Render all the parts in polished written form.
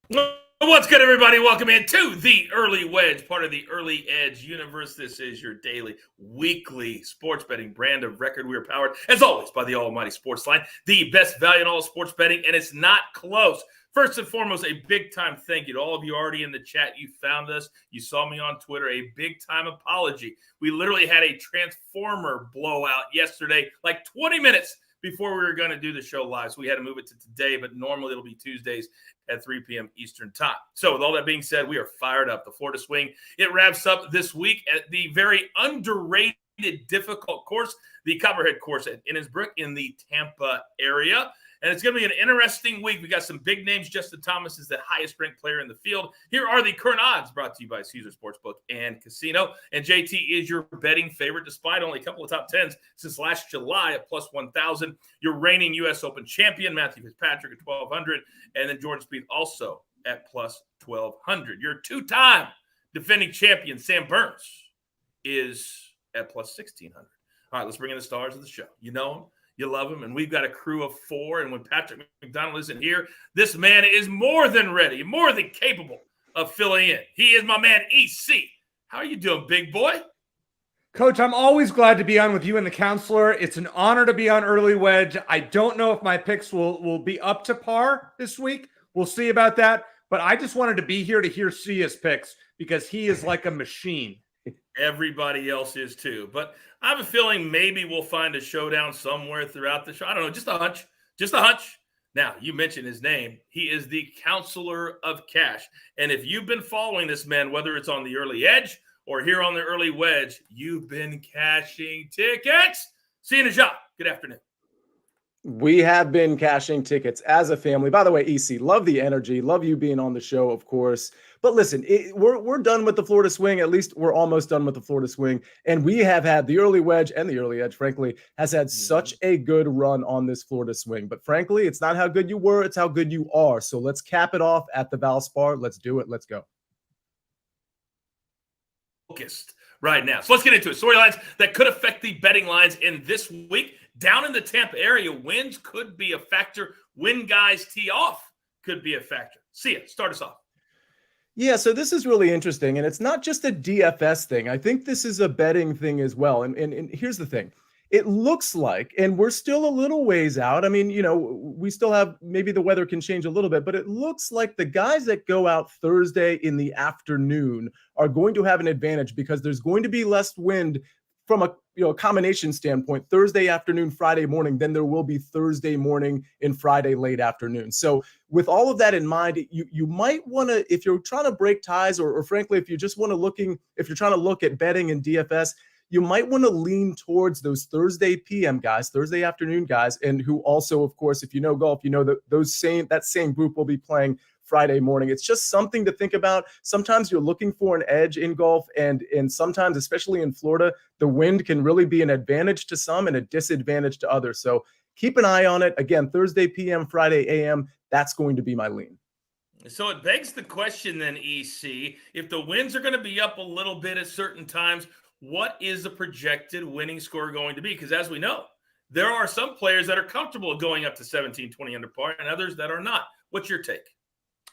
What's good, everybody? Welcome into the Early Wedge, part of the Early Edge universe. This is your daily, weekly sports betting brand of record. We are powered, as always, by the almighty SportsLine, the best value in all of sports betting, and it's not close. First and foremost, a big-time thank you to all of you already in the chat. You found us. You saw me on Twitter. A big-time apology. We literally had a transformer blowout yesterday, like 20 minutes before we were going to do the show live. So we had to move it to today, but normally it'll be Tuesdays at 3 p.m. Eastern time. So with all that being said, we are fired up. The Florida Swing, it wraps up this week at the very underrated, difficult course, the Copperhead course at Innisbrook in the Tampa area. And it's going to be an interesting week. We got some big names. Justin Thomas is the highest-ranked player in the field. Here are the current odds brought to you by Caesar Sportsbook and Casino. And JT is your betting favorite, despite only a couple of top tens since last July at plus 1,000. Your reigning U.S. Open champion, Matthew Fitzpatrick, at 1,200. And then Jordan Spieth also at plus 1,200. Your two-time defending champion, Sam Burns, is at plus 1,600. All right, let's bring in the stars of the show. You know him. You love him, and we've got a crew of four. And when Patrick McDonald isn't here, this man is more than ready, more than capable of filling in. He is my man, EC. How are you doing, big boy? Coach, I'm always glad to be on with you and the counselor. It's an honor to be on Early Wedge. I don't know if my picks will be up to par this week. We'll see about that. But I just wanted to be here to hear Sia's picks because he is like a machine. Everybody else is too. But I have a feeling maybe we'll find a showdown somewhere throughout the show. I don't know, just a hunch. Just a hunch. Now, you mentioned his name. He is the Counselor of Cash. And if you've been following this man, whether it's on the Early Edge or here on the Early Wedge, you've been cashing tickets. See you, Nejad. Good afternoon. We have been cashing tickets as a family. By the way, EC, love the energy. Love you being on the show, of course. But listen, we're done with the Florida Swing. At least we're almost done with the Florida Swing. And we have had the Early Wedge and the Early Edge, frankly, has had such a good run on this Florida Swing. But frankly, it's not how good you were. It's how good you are. So let's cap it off at the Valspar. Let's do it. Let's go. Focused right now. So let's get into it. Storylines that could affect the betting lines in this week. Down in the Tampa area, wins could be a factor. When guys tee off could be a factor. See ya. Start us off. Yeah, so this is really interesting, and it's not just a DFS thing. I think this is a betting thing as well. And here's the thing. It looks like, and we're still a little ways out. I mean, you know, we still have, maybe the weather can change a little bit, but it looks like the guys that go out Thursday in the afternoon are going to have an advantage because there's going to be less wind from a combination standpoint, Thursday afternoon, Friday morning, than there will be Thursday morning and Friday late afternoon. So with all of that in mind, you might want to, if you're trying to break ties, or frankly, if you just want to if you're trying to look at betting and DFS, you might want to lean towards those Thursday PM guys, Thursday afternoon guys, and who also, of course, if you know golf, you know that that same group will be playing Friday morning. It's just something to think about. Sometimes you're looking for an edge in golf, and sometimes, especially in Florida, the wind can really be an advantage to some and a disadvantage to others. So keep an eye on it. Again, Thursday PM, Friday AM, that's going to be my lean. So it begs the question then, EC, if the winds are going to be up a little bit at certain times, what is the projected winning score going to be? Because as we know, there are some players that are comfortable going up to 17, 20 under par, and others that are not. What's your take?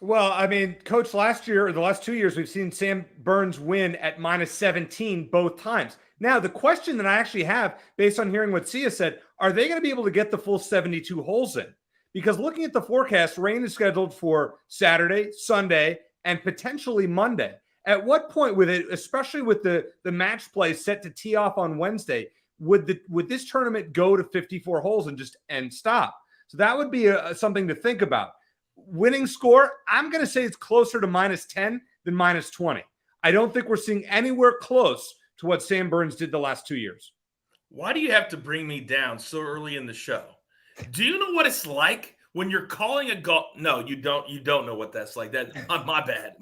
Well, I mean, Coach, last year or the last 2 years, we've seen Sam Burns win at minus 17 both times. Now, the question that I actually have, based on hearing what Sia said, are they going to be able to get the full 72 holes in? Because looking at the forecast, rain is scheduled for Saturday, Sunday, and potentially Monday. At what point, with it, especially with the match play set to tee off on Wednesday, would this tournament go to 54 holes and stop? So that would be something to think about. Winning score, I'm going to say it's closer to minus 10 than minus 20. I don't think we're seeing anywhere close to what Sam Burns did the last 2 years. Why do you have to bring me down so early in the show? Do you know what it's like when you're calling a golf? No, you don't. You don't know what that's like. That my bad.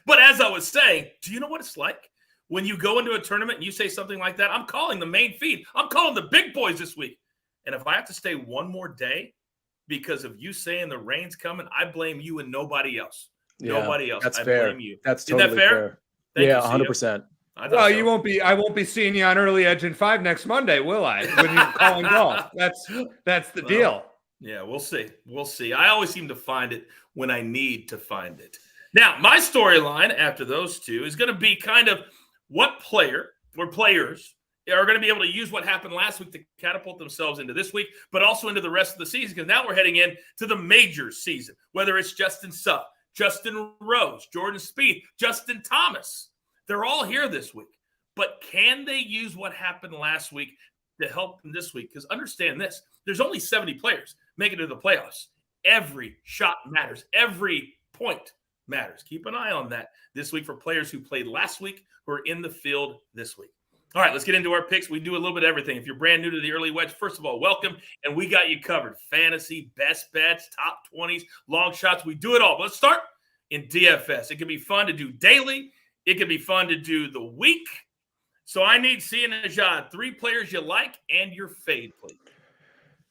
But as I was saying, do you know what it's like when you go into a tournament and you say something like that? I'm calling the main feed. I'm calling the big boys this week. And if I have to stay one more day because of you saying the rain's coming, I blame you and nobody else. Yeah, nobody else. That's I fair. blame you. That's totally Isn't that fair? Thank yeah, you, 100%. Well, you won't be. I won't be seeing you on Early Edge in 5 next Monday, will I? When you're calling golf, that's the deal. Yeah, we'll see. We'll see. I always seem to find it when I need to find it. Now, my storyline after those two is going to be kind of what player or players are going to be able to use what happened last week to catapult themselves into this week, but also into the rest of the season, because now we're heading in to the major season, whether it's Justin Suh, Justin Rose, Jordan Spieth, Justin Thomas. They're all here this week. But can they use what happened last week to help them this week? Because understand this, there's only 70 players making it to the playoffs. Every shot matters. Every point matters. Keep an eye on that this week for players who played last week who are in the field this week. All right, let's get into our picks. We do a little bit of everything. If you're brand new to the Early Wedge, first of all, welcome, and we got you covered. Fantasy, best bets, top 20s, long shots. We do it all. But let's start in DFS. It can be fun to do daily. It can be fun to do the week. So I need Nejad, 3 players you like and your fade, please.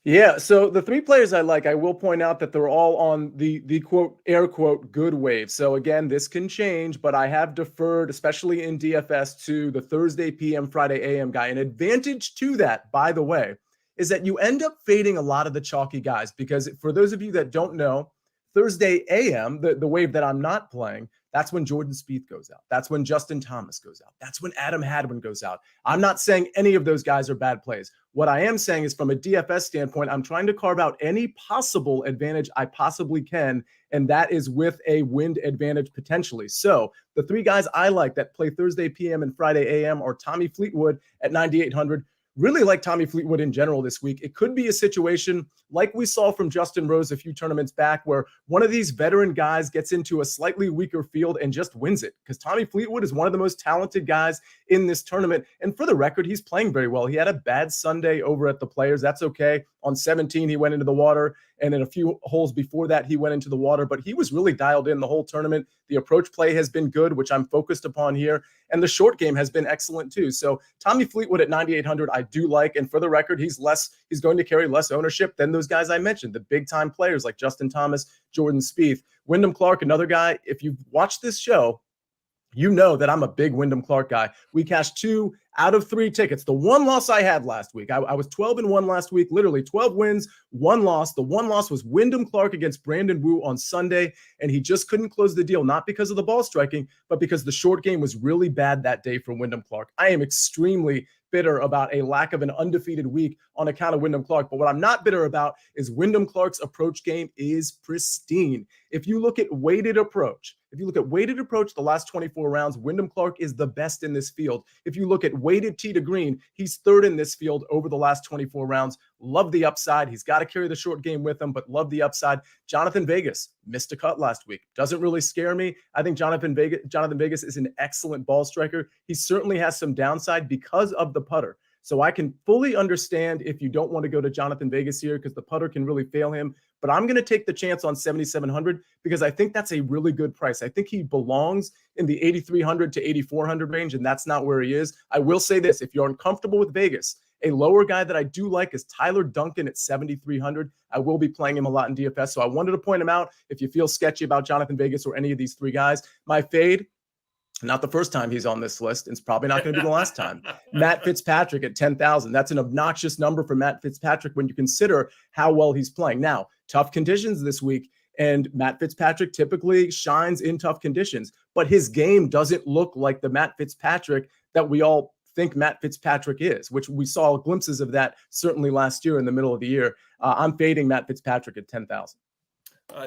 Yeah, so the 3 players I like, I will point out that they're all on the quote, air quote, good wave. So again, this can change, but I have deferred, especially in DFS, to the Thursday PM, Friday AM guy. An advantage to that, by the way, is that you end up fading a lot of the chalky guys, because for those of you that don't know, Thursday AM, the wave that I'm not playing, that's when Jordan Spieth goes out. That's when Justin Thomas goes out. That's when Adam Hadwin goes out. I'm not saying any of those guys are bad plays. What I am saying is, from a DFS standpoint, I'm trying to carve out any possible advantage I possibly can, and that is with a wind advantage potentially. So the 3 guys I like that play Thursday PM and Friday AM are Tommy Fleetwood at 9,800. Really like Tommy Fleetwood in general this week. It could be a situation like we saw from Justin Rose a few tournaments back, where one of these veteran guys gets into a slightly weaker field and just wins it, because Tommy Fleetwood is one of the most talented guys in this tournament. And for the record, he's playing very well. He had a bad Sunday over at the Players. That's okay. On 17, he went into the water. And in a few holes before that, he went into the water. But he was really dialed in the whole tournament. The approach play has been good, which I'm focused upon here. And the short game has been excellent too. So Tommy Fleetwood at 9,800, I do like. And for the record, he's going to carry less ownership than those guys I mentioned, the big time players like Justin Thomas, Jordan Spieth. Wyndham Clark, another guy. If you've watched this show, you know that I'm a big Wyndham Clark guy. We cashed 2 out of 3 tickets. The one loss I had last week, I was 12-1 last week, literally 12 wins, 1 loss. The one loss was Wyndham Clark against Brandon Wu on Sunday, and he just couldn't close the deal, not because of the ball striking, but because the short game was really bad that day for Wyndham Clark. I am extremely bitter about a lack of an undefeated week on account of Wyndham Clark. But what I'm not bitter about is Wyndham Clark's approach game is pristine. If you look at weighted approach, the last 24 rounds, Wyndham Clark is the best in this field. If you look at weighted tee to green, he's 3rd in this field over the last 24 rounds. Love the upside. He's got to carry the short game with him, but love the upside. Jonathan Vegas missed a cut last week. Doesn't really scare me. I think Jonathan Vegas is an excellent ball striker. He certainly has some downside because of the putter. So I can fully understand if you don't want to go to Jonathan Vegas here, because the putter can really fail him. But I'm going to take the chance on 7,700 because I think that's a really good price. I think he belongs in the 8,300 to 8,400 range, and that's not where he is. I will say this: if you're uncomfortable with Vegas, a lower guy that I do like is Tyler Duncan at 7,300. I will be playing him a lot in DFS, so I wanted to point him out if you feel sketchy about Jonathan Vegas or any of these 3 guys. My fade, not the first time he's on this list. It's probably not going to be the last time. Matt Fitzpatrick at 10,000. That's an obnoxious number for Matt Fitzpatrick when you consider how well he's playing. Now, tough conditions this week, and Matt Fitzpatrick typically shines in tough conditions, but his game doesn't look like the Matt Fitzpatrick that we all think Matt Fitzpatrick is, which we saw glimpses of that certainly last year in the middle of the year. I'm fading Matt Fitzpatrick at 10,000.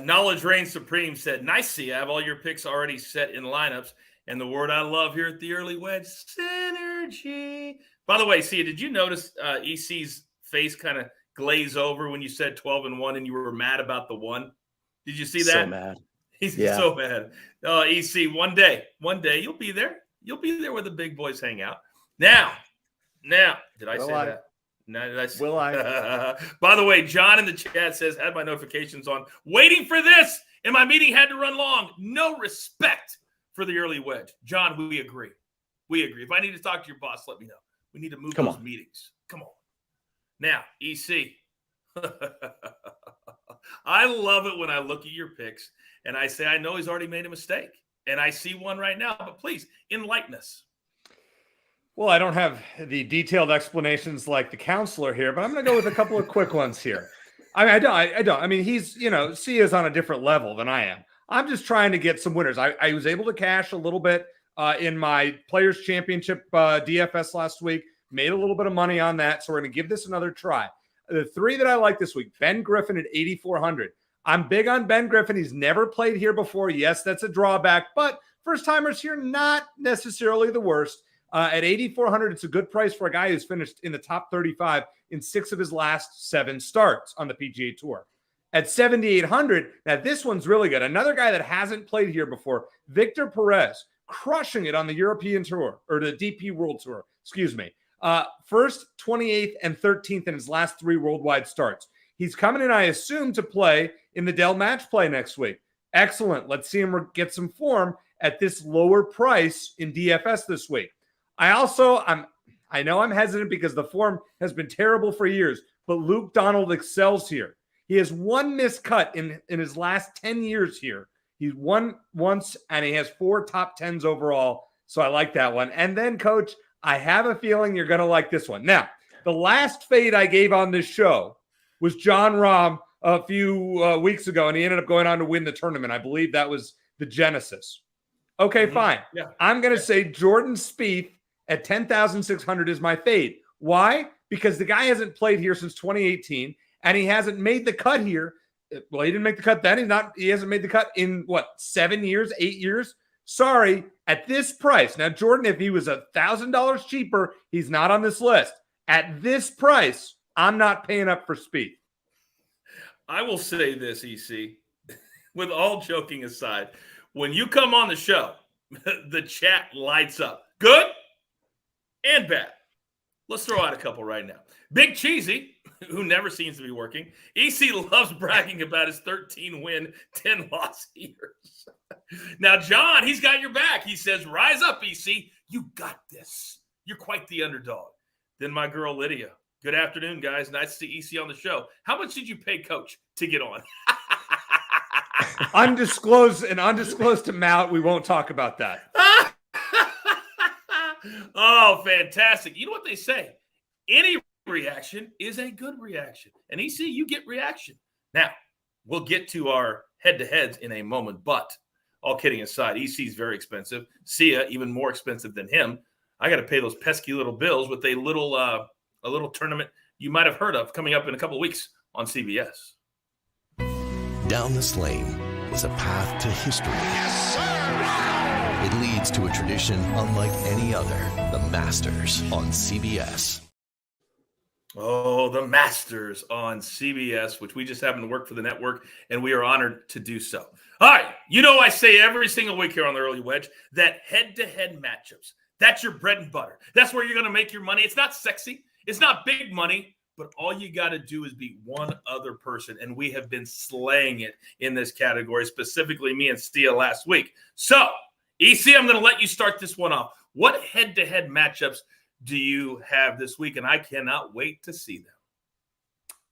Knowledge reigns supreme said, nice see, I have all your picks already set in lineups. And the word I love here at the Early Wedge, synergy. By the way, Sia, did you notice EC's face kind of glaze over when you said 12-1 and you were mad about the 1? Did you see that? So mad. He's so mad. EC, one day you'll be there. You'll be there where the big boys hang out. Now, did I say that? No, did I say Will I? By the way, John in the chat says, had my notifications on, waiting for this, and my meeting had to run long. No respect for the Early Wedge. John, we agree. If I need to talk to your boss, let me know. We need to move those meetings. Come on. Now, EC. I love it when I look at your picks and I say, I know he's already made a mistake. And I see one right now, but please enlighten us. Well, I don't have the detailed explanations like the counselor here, but I'm going to go with a couple of quick ones here. I mean, I don't. I mean, he's, Sia's on a different level than I am. I'm just trying to get some winners. I was able to cash a little bit in my Players Championship DFS last week. Made a little bit of money on that, so we're going to give this another try. The three that I like this week: Ben Griffin at 8,400. I'm big on Ben Griffin. He's never played here before. Yes, that's a drawback, but first timers here, not necessarily the worst. At 8,400, it's a good price for a guy who's finished in the top 35 in 6 of his last 7 starts on the PGA Tour. At 7,800, now this one's really good. Another guy that hasn't played here before, Victor Perez, crushing it on the European Tour, or the DP World Tour, excuse me. First, 28th, and 13th in his last 3 worldwide starts. He's coming in, I assume, to play in the Dell Match Play next week. Excellent. Let's see him get some form at this lower price in DFS this week. I know I'm hesitant because the form has been terrible for years, but Luke Donald excels here. He has 1 missed cut in his last 10 years here. He's won once, and he has 4 top 10s overall, so I like that one. And then, Coach, I have a feeling you're going to like this one. Now, the last fade I gave on this show was John Rahm a few weeks ago, and he ended up going on to win the tournament. I believe that was the Genesis. Okay, fine. Yeah. I'm going to say Jordan Spieth at 10,600 is my fade. Why? Because the guy hasn't played here since 2018, and he hasn't made the cut here. Well, he didn't make the cut then. He hasn't made the cut in, 7 years, 8 years? Sorry, at this price. Now, Jordan, if he was $1,000 cheaper, he's not on this list. At this price, I'm not paying up for Spieth. I will say this, EC, with all joking aside, when you come on the show, the chat lights up. Good and bad. Let's throw out a couple right now. Big Cheesy, who never seems to be working. EC loves bragging about his 13-win, 10-loss years. Now, John, he's got your back. He says, rise up, EC. You got this. You're quite the underdog. Then my girl, Lydia. Good afternoon, guys. Nice to see EC on the show. How much did you pay Coach to get on? Undisclosed amount. We won't talk about that. Oh, fantastic. You know what they say? Any reaction is a good reaction. And EC, you get reaction. Now, we'll get to our head-to-heads in a moment, but all kidding aside, EC is very expensive. Sia, even more expensive than him. I got to pay those pesky little bills with a little tournament you might have heard of coming up in a couple of weeks on CBS. Down this lane is a path to history. Yes, sir! It leads to a tradition unlike any other, the Masters on CBS. Oh, the Masters on CBS, which we just happen to work for the network, and we are honored to do so. All right, I say every single week here on the Early Wedge that head-to-head matchups, that's your bread and butter. That's where you're going to make your money. It's not sexy. It's not big money, but all you got to do is beat one other person, and we have been slaying it in this category, specifically me and Stia last week. So, EC, I'm going to let you start this one off. What head-to-head matchups do you have this week? And I cannot wait to see them.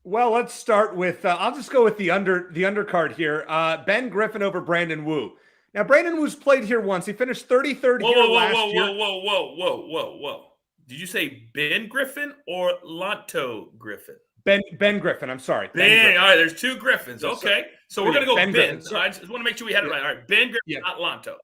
Well, let's start with, I'll just go with the undercard here. Ben Griffin over Brandon Wu. Now, Brandon Wu's played here once. He finished 33rd here last year. Whoa. Did you say Ben Griffin or Lanto Griffin? Ben Griffin. I'm sorry. Ben. All right, there's 2 Griffins. Okay. So we're going to go Ben. So I just want to make sure we had it right. All right, Ben Griffin, not Lanto.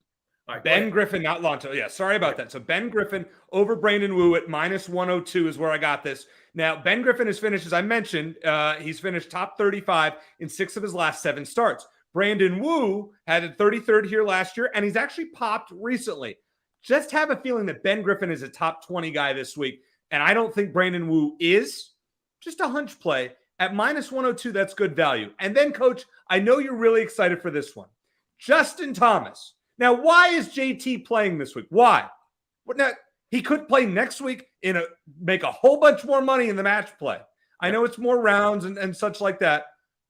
All right, Ben Griffin, not Lanto. Yeah, sorry about that. So Ben Griffin over Brandon Wu at -102 is where I got this. Now, Ben Griffin has finished, as I mentioned, he's finished top 35 in 6 of his last 7 starts. Brandon Wu had a 33rd here last year, and he's actually popped recently. Just have a feeling that Ben Griffin is a top 20 guy this week, and I don't think Brandon Wu is. Just a hunch play. At -102, that's good value. And then, Coach, I know you're really excited for this one. Justin Thomas. Now, why is JT playing this week? Why? Now, he could play next week make a whole bunch more money in the match play. I know it's more rounds and such like that,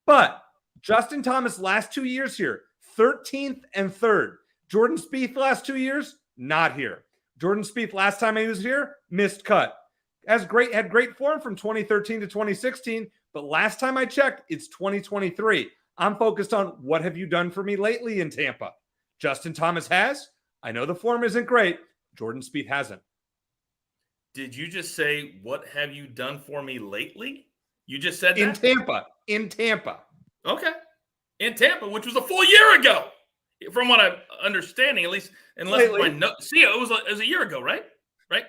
but Justin Thomas last 2 years here, 13th and 3rd. Jordan Spieth last 2 years, not here. Jordan Spieth last time he was here, missed cut. Had great form from 2013 to 2016, but last time I checked, it's 2023. I'm focused on what have you done for me lately in Tampa. Justin Thomas has. I know the form isn't great. Jordan Spieth hasn't. Did you just say, what have you done for me lately? You just said that? In Tampa. Okay. In Tampa, which was a full year ago, from what I'm understanding, at least. Unless my notes. See, it was a year ago, right? Right?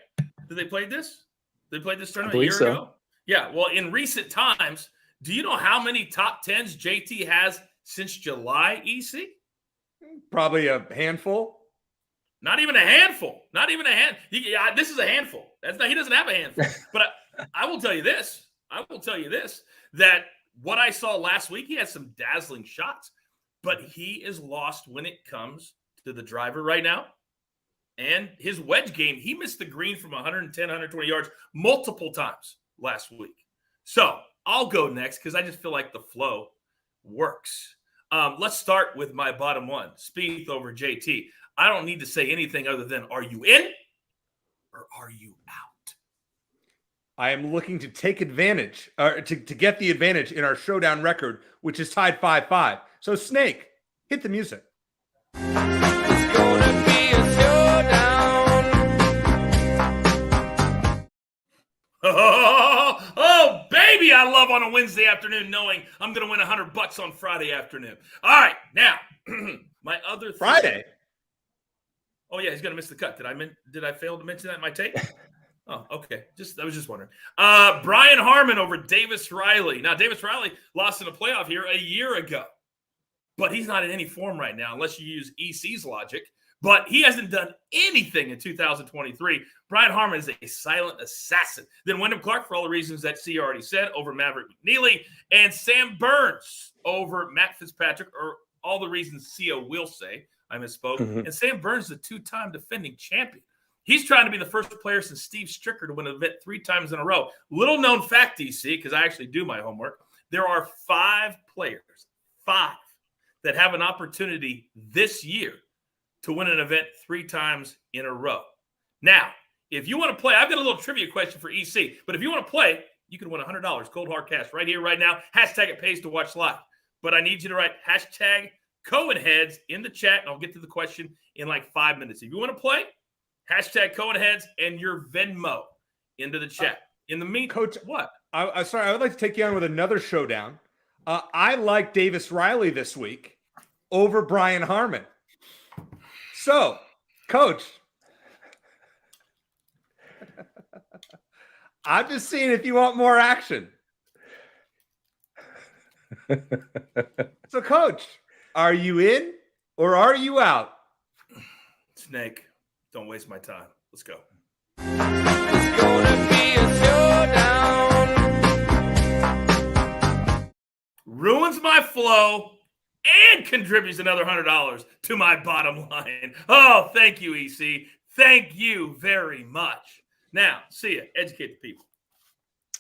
Did they play this? They played this tournament a year ago? Yeah. Well, in recent times, do you know how many top 10s JT has since July, EC? Probably a handful. Not even a handful. Not even a hand. This is a handful. He doesn't have a handful. But I will tell you this. That what I saw last week, he had some dazzling shots, but he is lost when it comes to the driver right now. And his wedge game, he missed the green from 110, 120 yards multiple times last week. So I'll go next because I just feel like the flow works. Let's start with my bottom one, Spieth over JT. I don't need to say anything other than, are you in or are you out? I am looking to take advantage, or to get the advantage in our showdown record, which is tied 5-5. So, Snake, hit the music. It's gonna be a showdown. Oh, baby, I love on a Wednesday afternoon knowing I'm going to win $100 on Friday afternoon. All right, now, my other thing. Friday? Oh, yeah, he's going to miss the cut. Did I fail to mention that in my tape? Oh, okay. I was just wondering. Brian Harman over Davis Riley. Now, Davis Riley lost in a playoff here a year ago, but he's not in any form right now unless you use EC's logic. But he hasn't done anything in 2023. Brian Harman is a silent assassin. Then Wyndham Clark, for all the reasons that C already said, over Maverick McNeely, and Sam Burns over Matt Fitzpatrick, or all the reasons Cia will say. I misspoke. Mm-hmm. And Sam Burns is a two-time defending champion. He's trying to be the first player since Steve Stricker to win an event 3 times in a row. Little known fact, DC, because I actually do my homework. There are 5 players, 5, that have an opportunity this year to win an event 3 times in a row. Now, if you want to play, I've got a little trivia question for EC, but if you want to play, you can win $100 cold hard cash right here, right now. Hashtag it pays to watch live. But I need you to write hashtag Cohen heads in the chat, and I'll get to the question in like 5 minutes. If you want to play, hashtag Cohen heads and your Venmo into the chat. In the meantime, Coach, what? Sorry, I would like to take you on with another showdown. I like Davis Riley this week over Brian Harman. So, Coach, I'm just seeing if you want more action. So, Coach, are you in or are you out? Snake, don't waste my time. Let's go. It's gonna be a showdown. Ruins my flow and contributes another $100 to my bottom line. Oh, thank you, EC. Thank you very much. Now, see ya. Educate the people.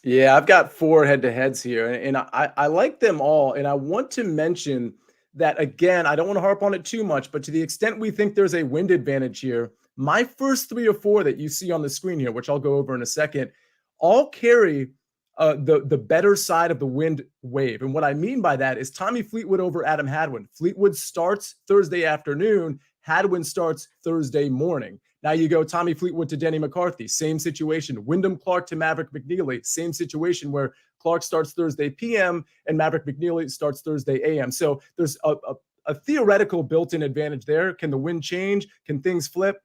Yeah, I've got 4 head-to-heads here, and I like them all. And I want to mention that, again, I don't want to harp on it too much, but to the extent we think there's a wind advantage here, my first 3 or 4 that you see on the screen here, which I'll go over in a second, all carry the better side of the wind wave. And what I mean by that is Tommy Fleetwood over Adam Hadwin. Fleetwood starts Thursday afternoon. Hadwin starts Thursday morning. Now you go Tommy Fleetwood to Denny McCarthy, same situation. Wyndham Clark to Maverick McNeely, same situation where Clark starts Thursday p.m. and Maverick McNeely starts Thursday a.m. So there's a theoretical built-in advantage there. Can the wind change? Can things flip?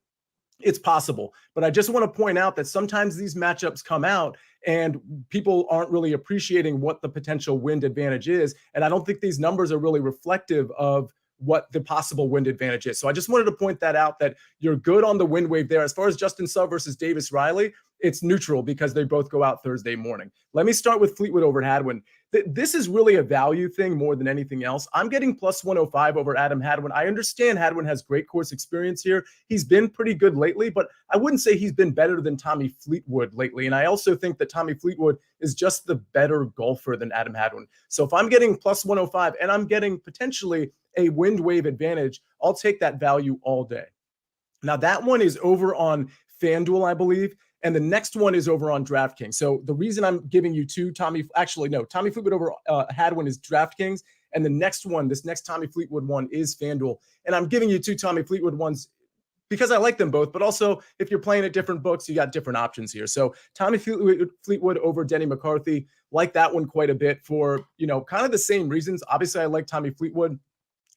It's possible. But I just want to point out that sometimes these matchups come out and people aren't really appreciating what the potential wind advantage is. And I don't think these numbers are really reflective of what the possible wind advantage is. So I just wanted to point that out, that you're good on the wind wave there. As far as Justin Suh versus Davis Riley, it's neutral because they both go out Thursday morning. Let me start with Fleetwood over Hadwin. This is really a value thing more than anything else. I'm getting plus 105 over Adam Hadwin. I understand Hadwin has great course experience here. He's been pretty good lately, but I wouldn't say he's been better than Tommy Fleetwood lately. And I also think that Tommy Fleetwood is just the better golfer than Adam Hadwin. So if I'm getting plus 105 and I'm getting potentially a wind wave advantage, I'll take that value all day. Now that one is over on FanDuel, I believe. And the next one is over on DraftKings. So the reason I'm giving you 2 Tommy Fleetwood over Hadwin is DraftKings. And the next one, this next Tommy Fleetwood one is FanDuel. And I'm giving you 2 Tommy Fleetwood ones because I like them both, but also if you're playing at different books, you got different options here. So Tommy Fleetwood over Denny McCarthy, like that one quite a bit for, kind of the same reasons. Obviously, I like Tommy Fleetwood.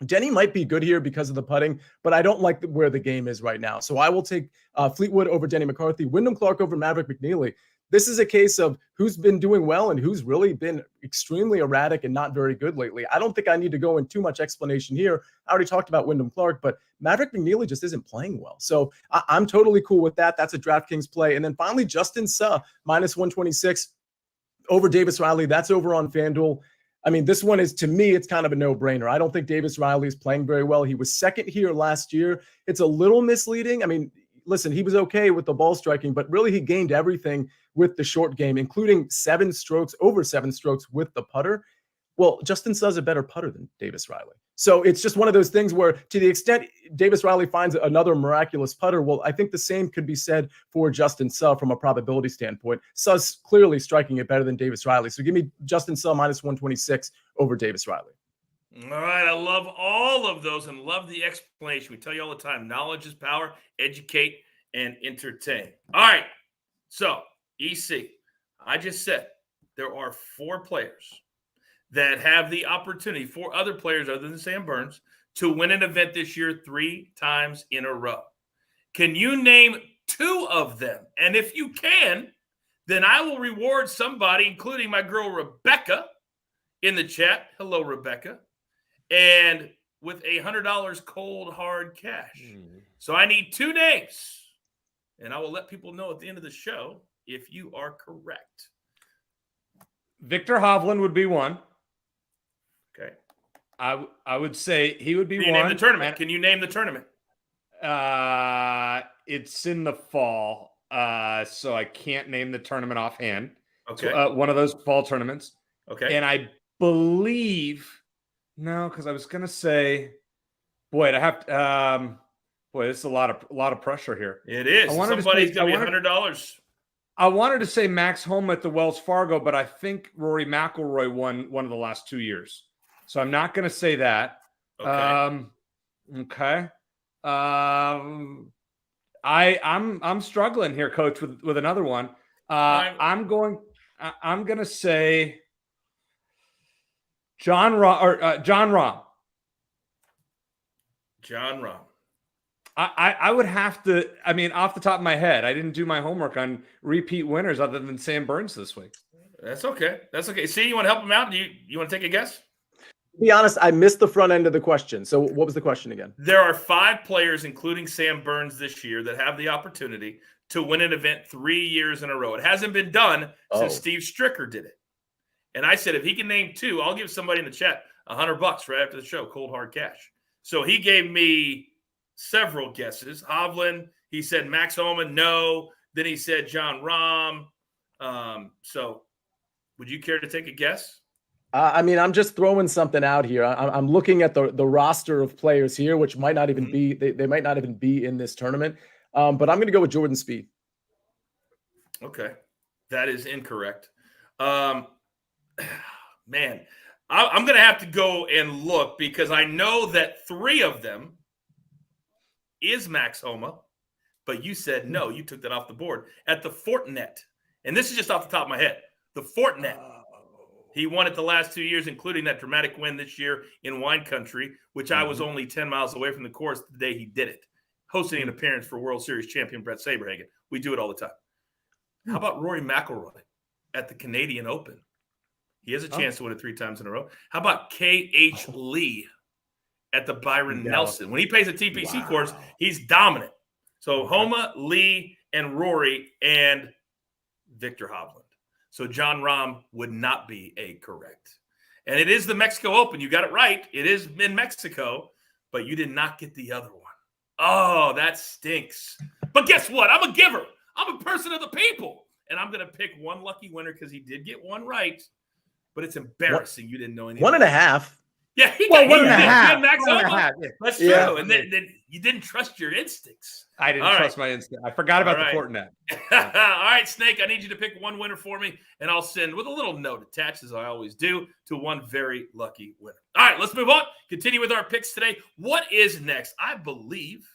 Denny might be good here because of the putting, but I don't like where the game is right now. So I will take Fleetwood over Denny McCarthy, Wyndham Clark over Maverick McNeely. This is a case of who's been doing well and who's really been extremely erratic and not very good lately. I don't think I need to go in too much explanation here. I already talked about Wyndham Clark, but Maverick McNeely just isn't playing well. So I'm totally cool with that. That's a DraftKings play. And then finally, Justin Suh, minus 126 over Davis Riley. That's over on FanDuel. I mean, this one is, to me, it's kind of a no-brainer. I don't think Davis Riley is playing very well. He was second here last year. It's a little misleading. I mean, listen, he was okay with the ball striking, but really he gained everything with the short game, including over 7 strokes with the putter. Well, Justin Suh's a better putter than Davis Riley. So it's just one of those things where, to the extent Davis Riley finds another miraculous putter, well, I think the same could be said for Justin Suh from a probability standpoint. Suh's clearly striking it better than Davis Riley. So give me Justin Suh minus 126 over Davis Riley. All right, I love all of those and love the explanation. We tell you all the time, knowledge is power, educate, and entertain. All right, so EC, I just said there are 4 players that have the opportunity, 4 other players other than Sam Burns, to win an event this year 3 times in a row. Can you name 2 of them? And if you can, then I will reward somebody, including my girl Rebecca in the chat. Hello, Rebecca. And with $100 cold hard cash. So I need 2 names. And I will let people know at the end of the show if you are correct. Victor Hovland would be one. Okay. I would say he would be Can you one. name the tournament? Can you name the tournament? It's in the fall, so I can't name the tournament offhand. Okay. So, one of those fall tournaments. Okay. And I believe because I was gonna say, boy, I have to. Boy, this is a lot of pressure here. It is. Somebody's going to be $100. I wanted to say Max Homa at the Wells Fargo, but I think Rory McIlroy won one of the last 2 years. So I'm not going to say that. Okay. I'm struggling here, Coach, with another one. I'm going to say John Rahm. John Rahm. I would have to, off the top of my head, I didn't do my homework on repeat winners other than Sam Burns this week. That's okay. See, you want to help him out? You want to take a guess? To be honest, I missed the front end of the question. So what was the question again? There are 5 players, including Sam Burns this year, that have the opportunity to win an event 3 years in a row. It hasn't been done since Steve Stricker did it. And I said, if he can name 2, I'll give somebody in the chat $100 right after the show, cold hard cash. So he gave me several guesses. Hovland, he said Max Homa, no. Then he said John Rahm. So would you care to take a guess? I'm just throwing something out here. I'm looking at the roster of players here, which might not even be, they might not even be in this tournament. But I'm going to go with Jordan Spieth. Okay. That is incorrect. Man, I'm going to have to go and look because I know that 3 of them is Max Homa, but you said no. You took that off the board at the Fortinet. And this is just off the top of my head. The Fortinet. He won it the last 2 years, including that dramatic win this year in wine country, which I was only 10 miles away from the course the day he did it, hosting an appearance for World Series champion Brett Saberhagen. We do it all the time. How about Rory McIlroy at the Canadian Open? He has a chance to win it 3 times in a row. How about K.H. Lee at the Byron Nelson? When he plays a TPC course, he's dominant. So Homa, Lee, and Rory, and Victor Hovland. So John Rahm would not be correct. And it is the Mexico Open. You got it right. It is in Mexico, but you did not get the other one. Oh, that stinks. But guess what? I'm a giver. I'm a person of the people. And I'm going to pick one lucky winner because he did get one right. But it's embarrassing. You didn't know anything. 1.5. Yeah, he Well, got 1.5. Max One and a Homa. half, yeah. That's true. Yeah. And then you didn't trust your instincts. I didn't All trust my instinct. I forgot about All right. the Fortinet. All right, Snake, I need you to pick one winner for me, and I'll send with a little note attached, as I always do, to one very lucky winner. All right, let's move on. Continue with our picks today. What is next? I believe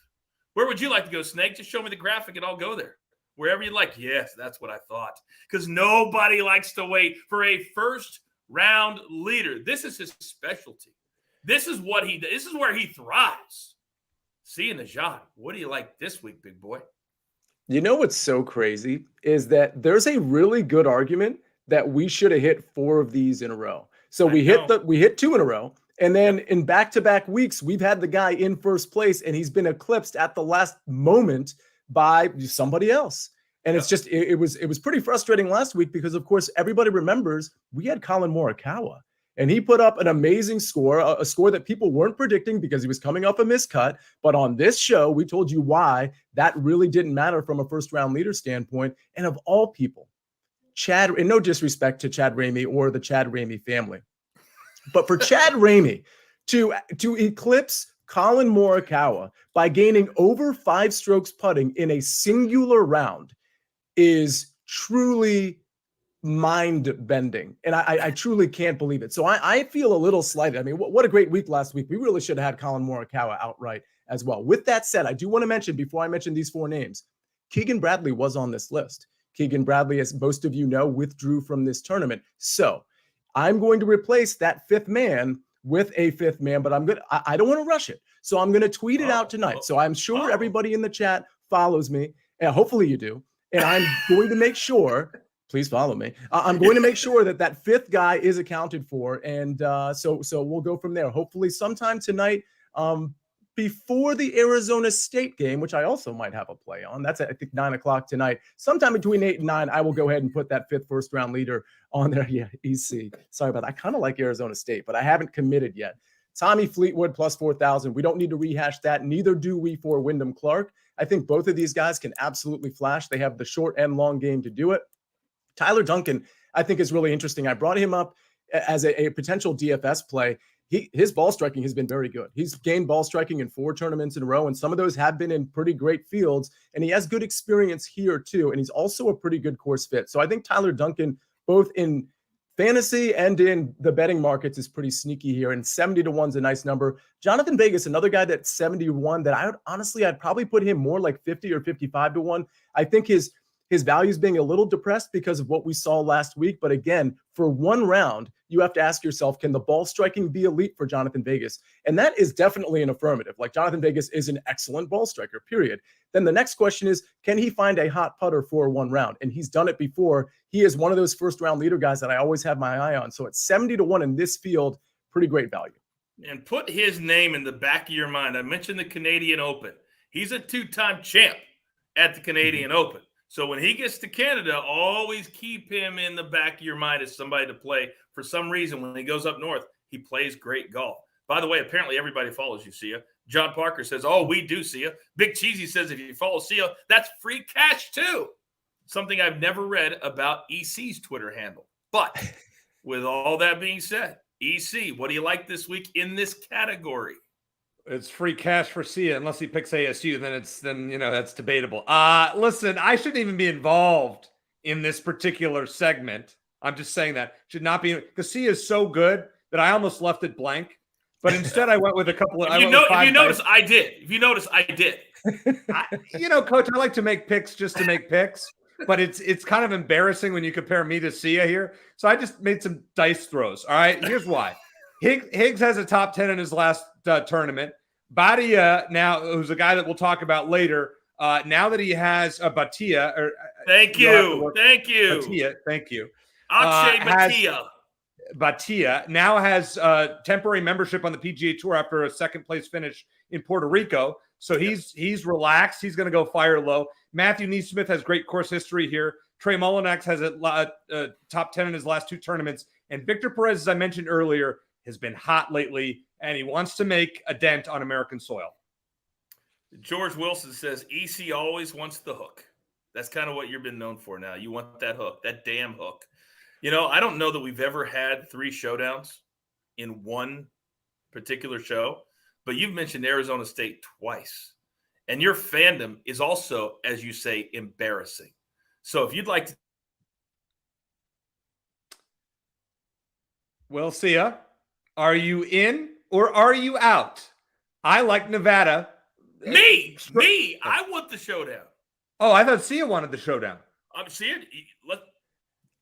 Where would you like to go, Snake? Just show me the graphic and I'll go there. Wherever you like. Yes, that's what I thought. Because nobody likes to wait for a first-round leader. This is his specialty. This is what he does. This is where he thrives. See, Nejad, what do you like this week, big boy? You know what's so crazy is that there's a really good argument that we should have hit 4 of these in a row. So we hit 2 in a row. And then in back-to-back weeks, we've had the guy in first place, and he's been eclipsed at the last moment by somebody else. And it's just, it was pretty frustrating last week because, of course, everybody remembers we had Colin Morikawa. And he put up an amazing score, a score that people weren't predicting because he was coming off a miscut. But on this show, we told you why that really didn't matter from a first-round leader standpoint. And of all people, Chad, and no disrespect to Chad Ramey or the Chad Ramey family, but for Chad Ramey to eclipse Colin Morikawa by gaining over 5 strokes putting in a singular round is truly mind-bending. And I truly can't believe it. So I feel a little slighted. I mean, what a great week last week. We really should have had Colin Morikawa outright as well. With that said, I do want to mention, before I mention these 4 names, Keegan Bradley was on this list. Keegan Bradley, as most of you know, withdrew from this tournament. So I'm going to replace that 5th man with a 5th man, but I don't want to rush it. So I'm going to tweet it out tonight. So I'm sure everybody in the chat follows me, and hopefully you do. And I'm going to make sure, please follow me. I'm going to make sure that 5th guy is accounted for. And so we'll go from there. Hopefully sometime tonight, before the Arizona State game, which I also might have a play on. That's at, I think, 9 o'clock tonight. Sometime between 8 and 9, I will go ahead and put that 5th first-round leader on there. Yeah, EC. Sorry about that. I kind of like Arizona State, but I haven't committed yet. Tommy Fleetwood plus 4,000. We don't need to rehash that. Neither do we for Wyndham Clark. I think both of these guys can absolutely flash. They have the short and long game to do it. Tyler Duncan, I think, is really interesting. I brought him up as a potential DFS play. His ball striking has been very good. He's gained ball striking in 4 tournaments in a row, and some of those have been in pretty great fields, and he has good experience here too, and he's also a pretty good course fit. So I think Tyler Duncan, both in fantasy and in the betting markets, is pretty sneaky here, and 70 to 1's a nice number. Jonathan Vegas, another guy that's 71 that I'd probably put him more like 50 or 55 to 1. I think his value is being a little depressed because of what we saw last week. But again, for one round, you have to ask yourself, can the ball striking be elite for Jonathan Vegas? And that is definitely an affirmative. Like, Jonathan Vegas is an excellent ball striker, period. Then the next question is, can he find a hot putter for one round? And he's done it before. He is one of those first round leader guys that I always have my eye on. So at 70 to 1 in this field, pretty great value. And put his name in the back of your mind. I mentioned the Canadian Open. He's a 2-time champ at the Canadian Open. So when he gets to Canada, always keep him in the back of your mind as somebody to play. For some reason, when he goes up north, he plays great golf. By the way, apparently everybody follows you, Sia. John Parker says, oh, we do, Sia. Big Cheesy says, if you follow Sia, that's free cash too. Something I've never read about EC's Twitter handle. But with all that being said, EC, what do you like this week in this category? It's free cash for Sia unless he picks ASU. Then that's debatable. Listen, I shouldn't even be involved in this particular segment. I'm just saying that should not be, because Sia is so good that I almost left it blank. But instead, I went with a couple of. If you notice, I did. Coach, I like to make picks just to make picks, but it's kind of embarrassing when you compare me to Sia here. So I just made some dice throws. All right, here's why. Higgs has a top 10 in his last tournament. Badia, now, who's a guy that we'll talk about later, now that he has a Batia. Thank you. Batia, thank you. Akshay Batia. Batia now has temporary membership on the PGA Tour after a second-place finish in Puerto Rico. So he's relaxed. He's going to go fire low. Matthew Neesmith has great course history here. Trey Mullinax has a top 10 in his last 2 tournaments. And Victor Perez, as I mentioned earlier, has been hot lately, and he wants to make a dent on American soil. George Wilson says, EC always wants the hook. That's kind of what you've been known for now. You want that hook, that damn hook. I don't know that we've ever had 3 showdowns in one particular show, but you've mentioned Arizona State twice. And your fandom is also, as you say, embarrassing. So if you'd like to. Well, Sia, are you in or are you out? I like Nevada Me. I want the showdown. Oh, I thought Sia wanted the showdown. I'm seeing. Let's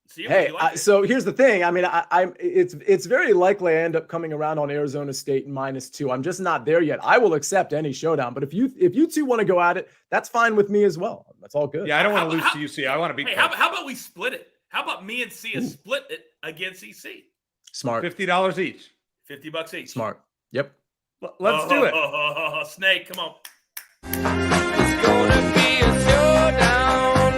see. Hey, Like so here's the thing. I mean, it's very likely I end up coming around on Arizona State -2. I'm just not there yet. I will accept any showdown, but if you two want to go at it, that's fine with me as well. That's all good. Yeah, I don't want to lose to UC. I want to beat. Hey, how about we split it? How about me and Sia split it against EC? Smart. $50 each. $50 each. Smart. Yep. Let's do it. Snake, come on. It's gonna be a showdown.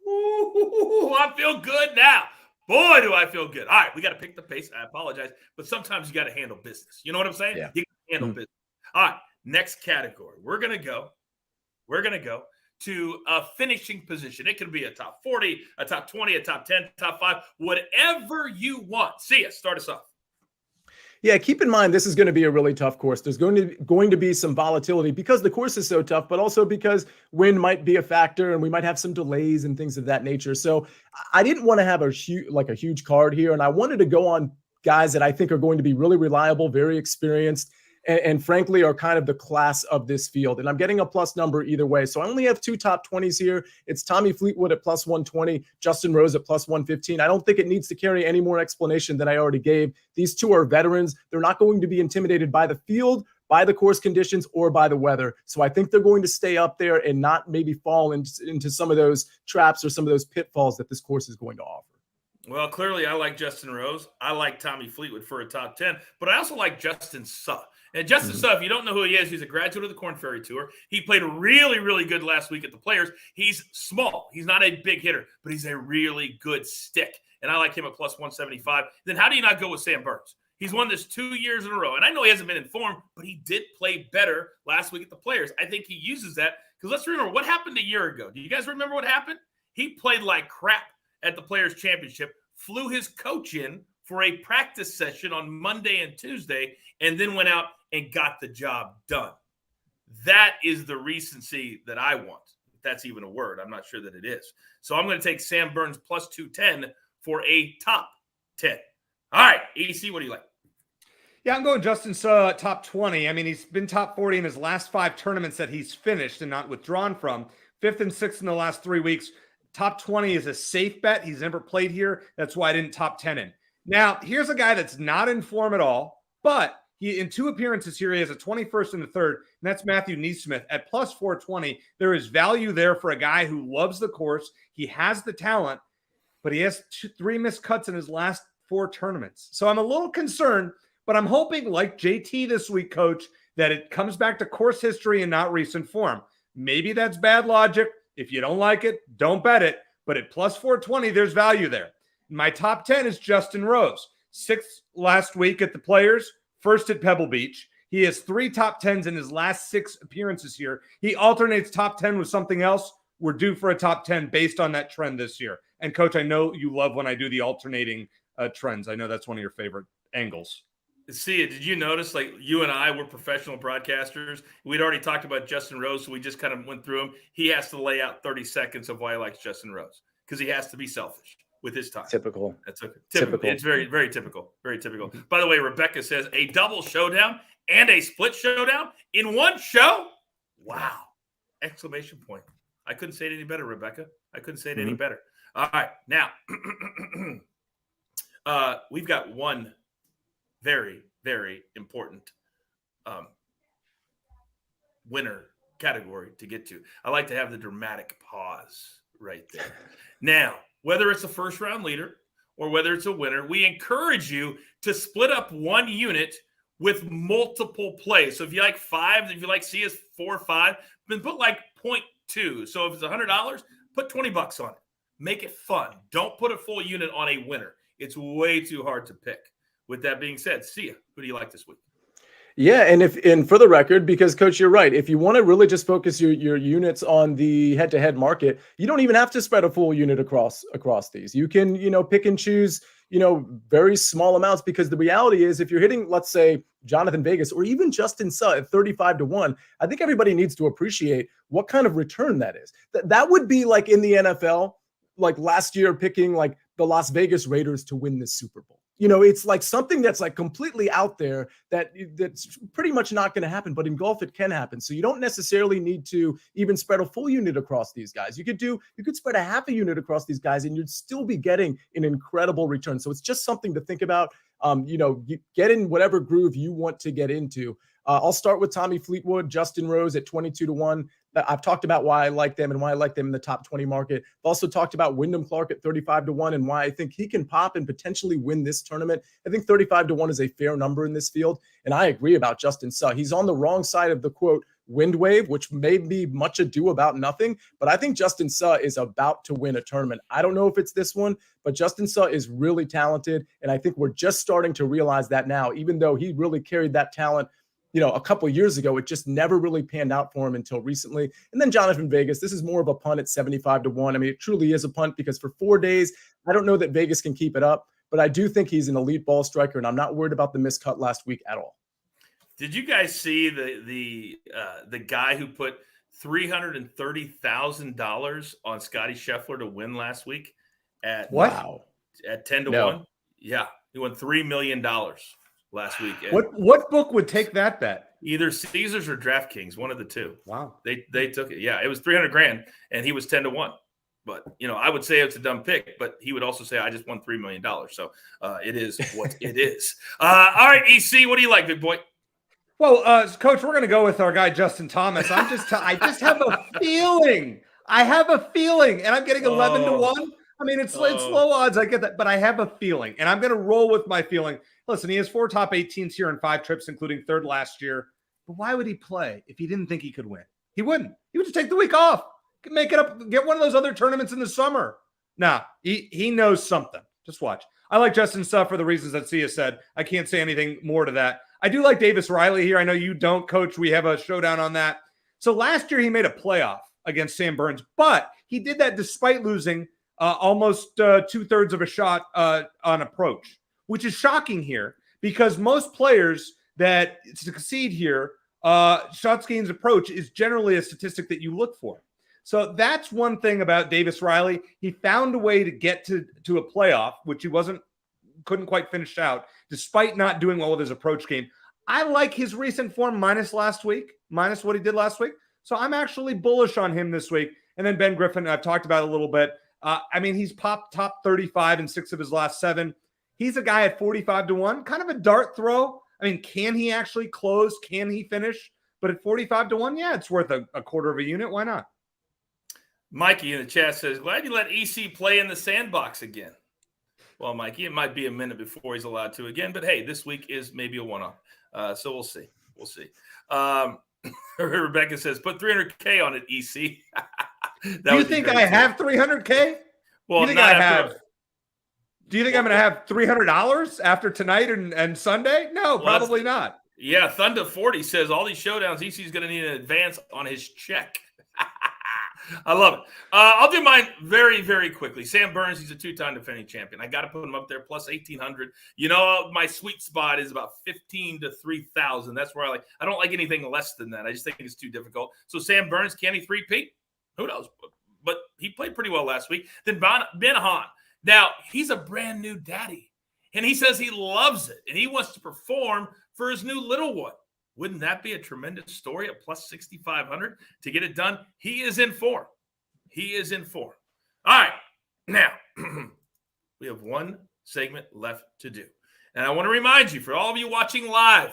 Ooh, I feel good now. Boy, do I feel good. All right, we got to pick the pace. I apologize, but sometimes you got to handle business. You know what I'm saying? Yeah. You got to handle business. All right, next category. We're gonna go to a finishing position. It could be a top 40, a top 20, a top 10, top 5, whatever you want. See ya. Start us off. Yeah, keep in mind this is going to be a really tough course. There's going to be some volatility because the course is so tough, but also because wind might be a factor and we might have some delays and things of that nature. So I didn't want to have a huge card here, and I wanted to go on guys that I think are going to be really reliable, very experienced, and frankly are kind of the class of this field. And I'm getting a plus number either way. So I only have 2 top 20s here. It's Tommy Fleetwood at plus 120, Justin Rose at plus 115. I don't think it needs to carry any more explanation than I already gave. These two are veterans. They're not going to be intimidated by the field, by the course conditions, or by the weather. So I think they're going to stay up there and not maybe fall into some of those traps or some of those pitfalls that this course is going to offer. Well, clearly I like Justin Rose. I like Tommy Fleetwood for a top 10, but I also like Justin Suh. And Justin Suh, if you don't know who he is, he's a graduate of the Korn Ferry Tour. He played really, really good last week at the Players. He's small. He's not a big hitter, but he's a really good stick. And I like him at plus 175. Then how do you not go with Sam Burns? He's won this 2 years in a row. And I know he hasn't been in form, but he did play better last week at the Players. I think he uses that because let's remember what happened a year ago. Do you guys remember what happened? He played like crap at the Players Championship, flew his coach in for a practice session on Monday and Tuesday, and then went out and got the job done. That is the recency that I want. If that's even a word. I'm not sure that it is. So I'm going to take Sam Burns plus 210 for a top 10. All right, EC, what do you like? Yeah, I'm going Justin Suh top 20. I mean, he's been top 40 in his last 5 tournaments that he's finished and not withdrawn from. 5th and 6th in the last 3 weeks. Top 20 is a safe bet. He's never played here. That's why I didn't top 10 him. Now, here's a guy that's not in form at all, but he in 2 appearances here, he has a 21st and a 3rd, and that's Matthew Neesmith at plus 420. There is value there for a guy who loves the course. He has the talent, but he has 3 missed cuts in his last 4 tournaments. So I'm a little concerned, but I'm hoping, like JT this week, Coach, that it comes back to course history and not recent form. Maybe that's bad logic. If you don't like it, don't bet it. But at plus 420, there's value there. My top 10 is Justin Rose. 6th last week at the Players, 1st at Pebble Beach. He has 3 top 10s in his last 6 appearances here. He alternates top 10 with something else. We're due for a top 10 based on that trend this year. And, Coach, I know you love when I do the alternating trends. I know that's one of your favorite angles. See, did you notice, like, you and I were professional broadcasters? We'd already talked about Justin Rose, so we just kind of went through him. He has to lay out 30 seconds of why he likes Justin Rose because he has to be selfish with his time. Typical. That's okay. Typical. It's very, very typical. Very typical. By the way, Rebecca says a double showdown and a split showdown in one show? Wow. Exclamation point. I couldn't say it any better, Rebecca. I couldn't say it any better. All right. Now, we've got one very, very important winner category to get to. I like to have the dramatic pause right there. Now, whether it's a first round leader or whether it's a winner, we encourage you to split up one unit with multiple plays. So if you like 5, if you like C is 4 or 5, then put like 0.2. So if it's $100, put $20 on it. Make it fun. Don't put a full unit on a winner. It's way too hard to pick. With that being said, see ya. Who do you like this week? Yeah, and for the record, because Coach, you're right. If you want to really just focus your units on the head-to-head market, you don't even have to spread a full unit across these. You can, pick and choose, very small amounts, because the reality is if you're hitting, let's say, Jonathan Vegas or even Justin Suh at 35-1, I think everybody needs to appreciate what kind of return that is. That would be like in the NFL, like last year picking like the Las Vegas Raiders to win this Super Bowl. It's like something that's like completely out there that's pretty much not going to happen, but in golf it can happen. So you don't necessarily need to even spread a full unit across these guys. You could spread a half a unit across these guys and you'd still be getting an incredible return. So it's just something to think about. You get in whatever groove you want to get into. I'll start with Tommy Fleetwood, Justin Rose at 22-1. I've talked about why I like them and why I like them in the top 20 market. I've also talked about Wyndham Clark at 35-1 and why I think he can pop and potentially win this tournament. I think 35-1 is a fair number in this field. And I agree about Justin Suh. He's on the wrong side of the quote wind wave, which may be much ado about nothing. But I think Justin Suh is about to win a tournament. I don't know if it's this one, but Justin Suh is really talented. And I think we're just starting to realize that now, even though he really carried that talent a couple of years ago, it just never really panned out for him until recently. And then Jonathan Vegas, this is more of a punt at 75-1. I mean, it truly is a punt because for 4 days, I don't know that Vegas can keep it up, but I do think he's an elite ball striker, and I'm not worried about the miscut last week at all. Did you guys see the guy who put $330,000 on Scotty Scheffler to win last week at 10-1? Yeah, he won $3 million last week. What book would take that bet? Either Caesars or DraftKings, one of the two. Wow. They took it. Yeah, it was $300,000 and he was 10-1. But, I would say it's a dumb pick, but he would also say I just won $3 million. So it is what it is. All right, EC, what do you like, big boy? Well, Coach, we're going to go with our guy, Justin Thomas. I just have a feeling. And I'm getting 11-1. I mean, it's low odds. I get that, but I have a feeling, and I'm going to roll with my feeling. Listen, he has 4 top 18s here in 5 trips, including 3rd last year. But why would he play if he didn't think he could win? He wouldn't. He would just take the week off, make it up, get one of those other tournaments in the summer. Nah, he knows something. Just watch. I like Justin Suh for the reasons that Sia said. I can't say anything more to that. I do like Davis Riley here. I know you don't, Coach. We have a showdown on that. So last year he made a playoff against Sam Burns, but he did that despite losing almost 2/3 of a shot on approach, which is shocking here because most players that succeed here, shots gains approach is generally a statistic that you look for. So that's one thing about Davis Riley. He found a way to get to a playoff, which he couldn't quite finish out, despite not doing well with his approach game. I like his recent form minus what he did last week. So I'm actually bullish on him this week. And then Ben Griffin, I've talked about it a little bit. He's popped top 35 in 6 of his last 7. He's a guy at 45-1, kind of a dart throw. I mean, can he actually close? Can he finish? But at 45-1, yeah, it's worth a quarter of a unit. Why not? Mikey in the chat says, glad you let EC play in the sandbox again. Well, Mikey, it might be a minute before he's allowed to again, but hey, this week is maybe a one-off. So we'll see. Rebecca says, put $300K on it, EC. Do you think I have $300K? Well, do you think do you think I'm going to have $300 after tonight and Sunday? No, probably not. Yeah, Thunder 40 says all these showdowns, EC is going to need an advance on his check. I love it. I'll do mine very, very quickly. Sam Burns, he's a 2-time defending champion. I got to put him up there, plus 1,800. My sweet spot is about 15 to 3,000. That's where I don't like anything less than that. I just think it's too difficult. So Sam Burns, can he three-peat? Who knows? But he played pretty well last week. Then Ben Hahn. Now, he's a brand new daddy, and he says he loves it, and he wants to perform for his new little one. Wouldn't that be a tremendous story at plus 6,500 to get it done? He is in form. All right. Now, we have one segment left to do. And I want to remind you, for all of you watching live,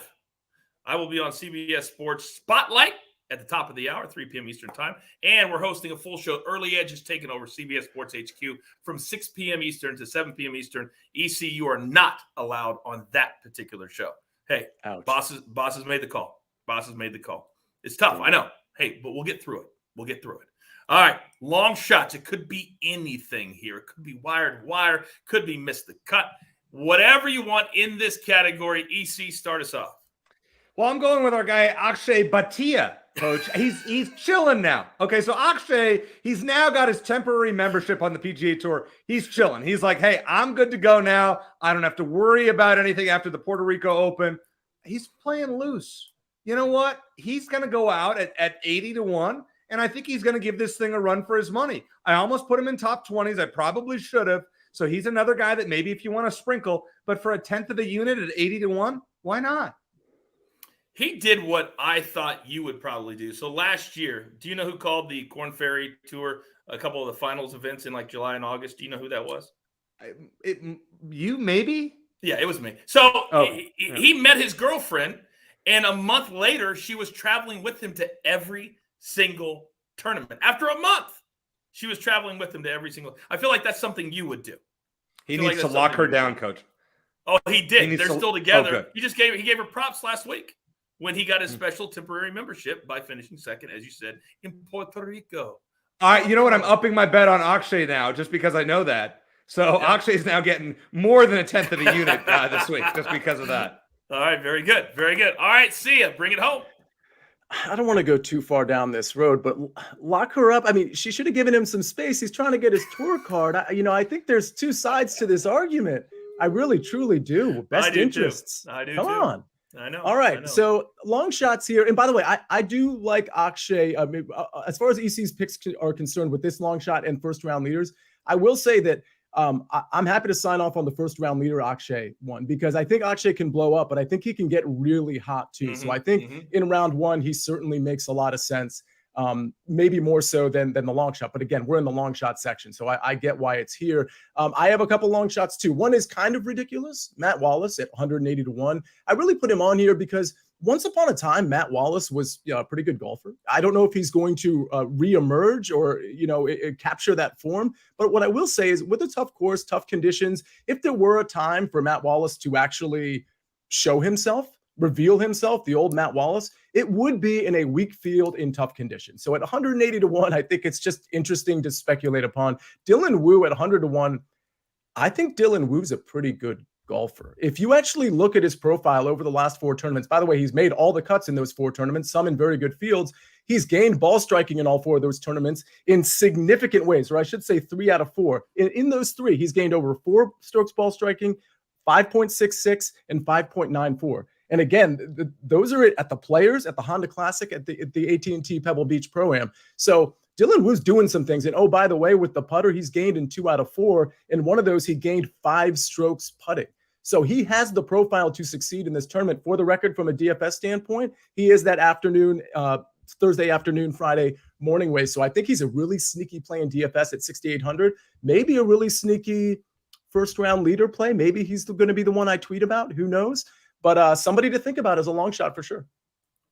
I will be on CBS Sports Spotlight at the top of the hour, 3 p.m. Eastern time. And we're hosting a full show. Early Edge is taking over CBS Sports HQ from 6 p.m. Eastern to 7 p.m. Eastern. EC, you are not allowed on that particular show. Hey, bosses made the call. It's tough, I know. Hey, but we'll get through it. All right, long shots. It could be anything here. It could be wired wire. Could be missed the cut. Whatever you want in this category, EC, start us off. Well, I'm going with our guy Akshay Bhatia, Coach. He's chilling now. Okay, so Akshay, he's now got his temporary membership on the PGA Tour. He's chilling. He's like, hey, I'm good to go now. I don't have to worry about anything after the Puerto Rico Open. He's playing loose. You know what? He's going to go out at 80-1, and I think he's going to give this thing a run for his money. I almost put him in top 20s. I probably should have. So he's another guy that maybe if you want to sprinkle, but for a tenth of a unit at 80-1, why not? He did what I thought you would probably do. So last year, do you know who called the Corn Ferry Tour, a couple of the finals events in like July and August? Do you know who that was? You maybe? Yeah, it was me. So Okay. he met his girlfriend, and a month later, she was traveling with him to every single tournament. After a month, she was traveling with him to every single. I feel like that's something you would do. He needs to lock her down, Coach. Oh, he did. They're still together. Oh, he gave her props last week when he got his special temporary membership by finishing second, as you said, in Puerto Rico. All right, you know what? I'm upping my bet on Akshay now just because I know that. So yeah. Akshay is now getting more than a tenth of the unit this week just because of that. All right, very good. Very good. All right, see ya. Bring it home. I don't want to go too far down this road, but lock her up. I mean, she should have given him some space. He's trying to get his tour card. I think there's two sides to this argument. I really, truly do. Best interests. I do Come too. on. I know. All right. So long shots here. And by the way, I do like Akshay. As far as EC's picks are concerned with this long shot and first round leaders, I will say that I'm happy to sign off on the first round leader Akshay one, because I think Akshay can blow up, but I think he can get really hot too. So I think in round one, he certainly makes a lot of sense. Maybe more so than the long shot. But again, we're in the long shot section, so I get why it's here. I have a couple long shots too. One is kind of ridiculous. Matt Wallace at 180-1. I really put him on here because once upon a time, Matt Wallace was a pretty good golfer. I don't know if he's going to reemerge or, capture that form. But what I will say is with a tough course, tough conditions, if there were a time for Matt Wallace to actually show himself, reveal himself, the old Matt Wallace, it would be in a weak field in tough conditions. So at 180-1, I think it's just interesting to speculate upon. Dylan Wu at 100-1, I think Dylan Wu's a pretty good golfer. If you actually look at his profile over the last 4 tournaments, by the way, he's made all the cuts in those 4 tournaments, some in very good fields. He's gained ball striking in all 4 of those tournaments in significant ways, or I should say 3 out of 4. In those 3, he's gained over 4 strokes ball striking, 5.66 and 5.94. And again, those are at the Players, at the Honda Classic, at the AT&T Pebble Beach Pro-Am. So Dylan Wu's doing some things. And oh, by the way, with the putter, he's gained in 2 out of 4. In one of those, he gained 5 strokes putting. So he has the profile to succeed in this tournament. For the record, from a DFS standpoint, he is that afternoon, Thursday afternoon, Friday morning way. So I think he's a really sneaky play in DFS at 6,800. Maybe a really sneaky first round leader play. Maybe he's going to be the one I tweet about. Who knows? But somebody to think about as a long shot for sure.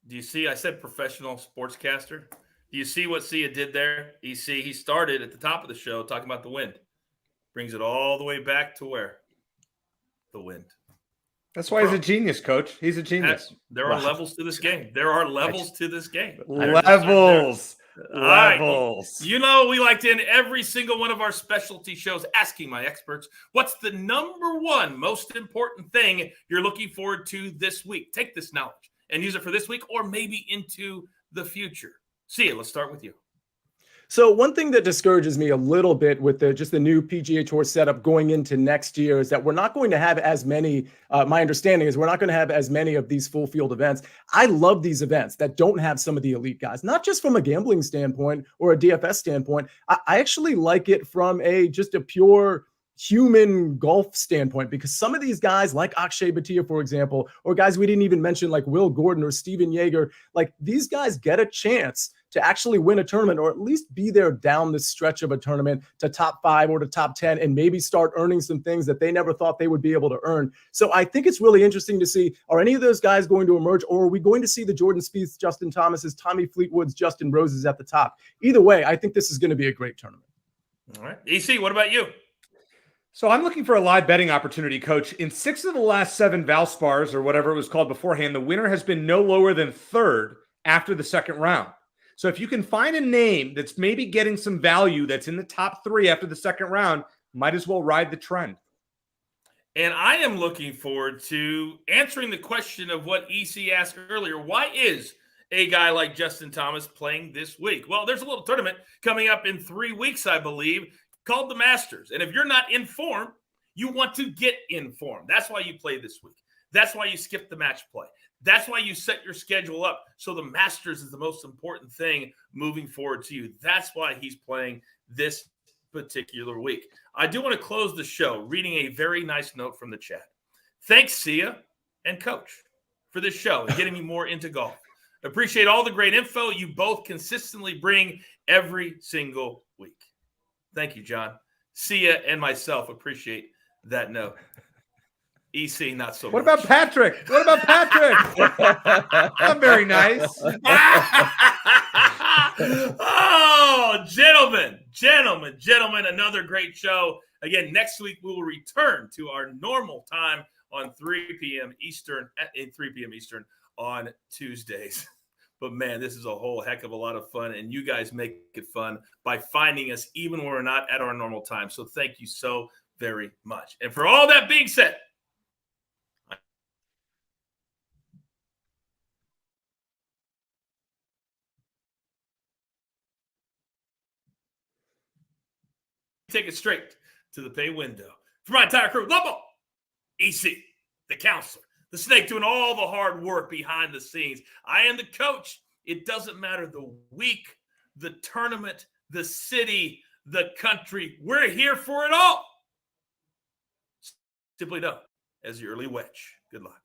Do you see? I said professional sportscaster. Do you see what Sia did there? He started at the top of the show talking about the wind. Brings it all the way back to where? The wind. That's why he's a genius, Coach. He's a genius. There are levels to this game. There are levels to this game. Levels. Levels. You know, we like to end every single one of our specialty shows asking my experts, what's the number one most important thing you're looking forward to this week? Take this knowledge and use it for this week or maybe into the future. See, let's start with you. So one thing that discourages me a little bit with just the new PGA Tour setup going into next year is that we're not going to have as many, my understanding is we're not going to have as many of these full field events. I love these events that don't have some of the elite guys, not just from a gambling standpoint or a DFS standpoint. I actually like it from just a pure human golf standpoint, because some of these guys like Akshay Bhatia, for example, or guys we didn't even mention like Will Gordon or Steven Yeager, like these guys get a chance to actually win a tournament or at least be there down the stretch of a tournament to top 5 or to top 10 and maybe start earning some things that they never thought they would be able to earn. So I think it's really interesting to see, are any of those guys going to emerge, or are we going to see the Jordan Spieths, Justin Thomases, Tommy Fleetwoods, Justin Roses at the top? Either way, I think this is going to be a great tournament. All right. EC, what about you? So I'm looking for a live betting opportunity, Coach. In 6 of the last 7 Valspars, or whatever it was called beforehand, the winner has been no lower than 3rd after the 2nd round. So if you can find a name that's maybe getting some value that's in the top 3 after the 2nd round, might as well ride the trend. And I am looking forward to answering the question of what EC asked earlier. Why is a guy like Justin Thomas playing this week? Well, there's a little tournament coming up in 3 weeks, I believe, called the Masters. And if you're not in form, you want to get in form. That's why you play this week. That's why you skip the match play. That's why you set your schedule up. So the Masters is the most important thing moving forward to you. That's why he's playing this particular week. I do want to close the show reading a very nice note from the chat. Thanks, Sia and Coach, for this show and getting me more into golf. Appreciate all the great info you both consistently bring every single week. Thank you, John. Sia and myself appreciate that note. EC, not so What much. about Patrick? What about Patrick? I'm very nice. Oh, gentlemen, another great show. Again, next week we will return to our normal time on 3 p.m. Eastern, on Tuesdays. But man, this is a whole heck of a lot of fun, and you guys make it fun by finding us even when we're not at our normal time. So thank you so very much. And for all that being said, take it straight to the pay window. For my entire crew, Lobo, EC, the counselor, the snake doing all the hard work behind the scenes. I am the coach. It doesn't matter the week, the tournament, the city, the country. We're here for it all. Simply know, as the early wedge. Good luck.